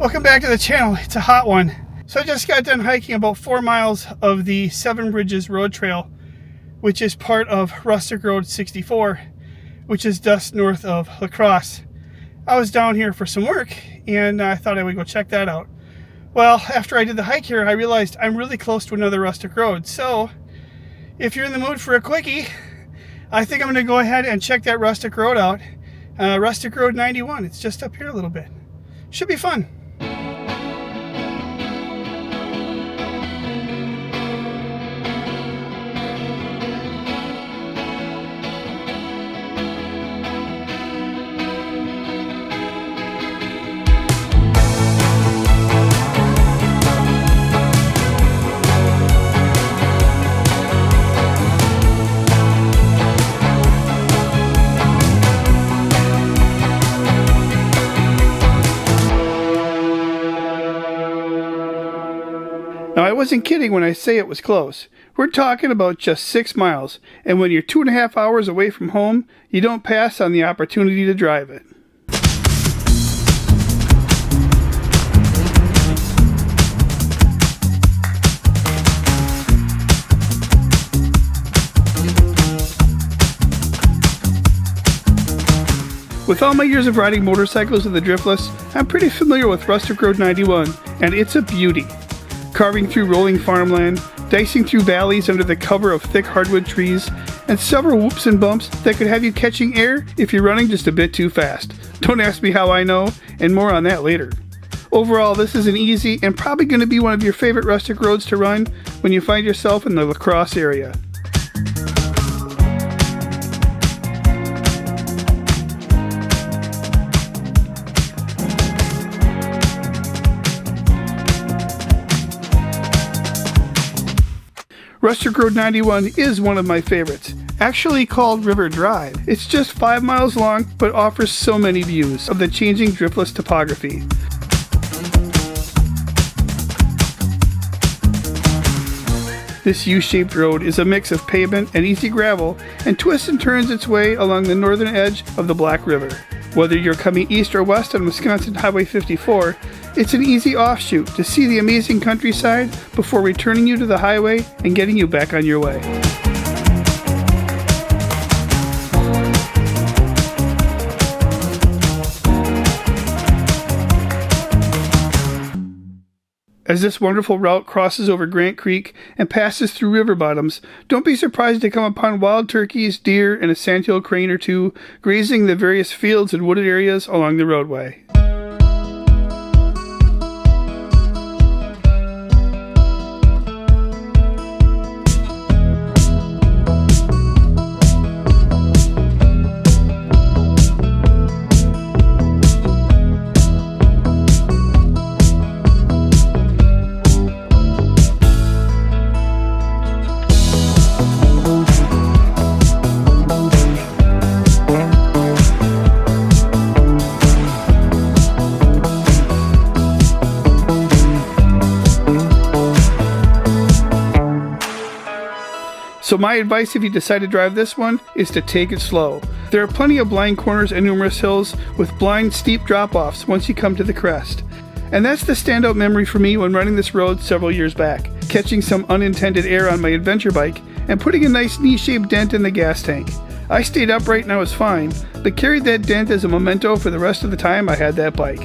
Welcome back to the channel. It's a hot one. So I just got done hiking about 4 miles of the Seven Bridges Road Trail, which is part of Rustic Road 64, which is just north of La Crosse. I was down here for some work and I thought I would go check that out. Well, after I did the hike here, I realized I'm really close to another rustic road. So if you're in the mood for a quickie, I think I'm going to go ahead and check that rustic road out. Rustic Road 91. It's just up here a little bit. Should be fun. Now, I wasn't kidding when I say it was close. We're talking about just 6 miles, and when you're 2.5 hours away from home, you don't pass on the opportunity to drive it. With all my years of riding motorcycles with the Driftless, I'm pretty familiar with Rustic Road 91, and it's a beauty. Carving through rolling farmland, dicing through valleys under the cover of thick hardwood trees, and several whoops and bumps that could have you catching air if you're running just a bit too fast. Don't ask me how I know, and more on that later. Overall, this is an easy and probably going to be one of your favorite rustic roads to run when you find yourself in the La Crosse area. Rustic Road 91 is one of my favorites, actually called River Drive. It's just 5 miles long, but offers so many views of the changing Driftless topography. This U-shaped road is a mix of pavement and easy gravel and twists and turns its way along the northern edge of the Black River. Whether you're coming east or west on Wisconsin Highway 54, it's an easy offshoot to see the amazing countryside before returning you to the highway and getting you back on your way. As this wonderful route crosses over Grant Creek and passes through river bottoms, don't be surprised to come upon wild turkeys, deer, and a sandhill crane or two grazing the various fields and wooded areas along the roadway. So my advice if you decide to drive this one is to take it slow. There are plenty of blind corners and numerous hills with blind steep drop-offs once you come to the crest. And that's the standout memory for me when running this road several years back, catching some unintended air on my adventure bike and putting a nice knee-shaped dent in the gas tank. I stayed upright and I was fine, but carried that dent as a memento for the rest of the time I had that bike.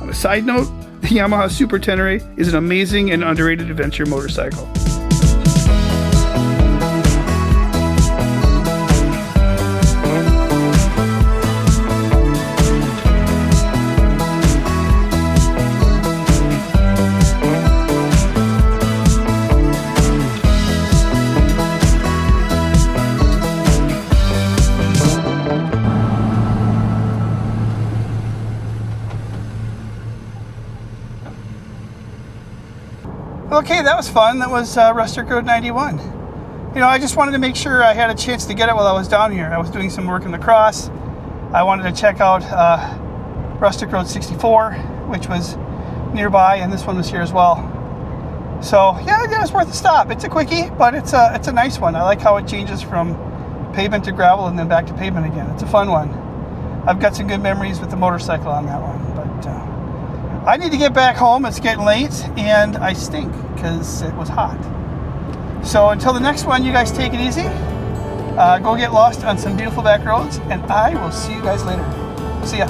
On a side note, the Yamaha Super Tenere is an amazing and underrated adventure motorcycle. Okay, that was fun. That was Rustic Road 91. You know, I just wanted to make sure I had a chance to get it while I was down here. I was doing some work in the Crosse. I wanted to check out Rustic Road 64, which was nearby, and this one was here as well. So yeah, it was worth a stop. It's a quickie, but it's a nice one. I like how it changes from pavement to gravel and then back to pavement again. It's a fun one. I've got some good memories with the motorcycle on that one. But I need to get back home. It's getting late, and I stink because it was hot. So until the next one, you guys take it easy. Go get lost on some beautiful back roads, and I will see you guys later. See ya.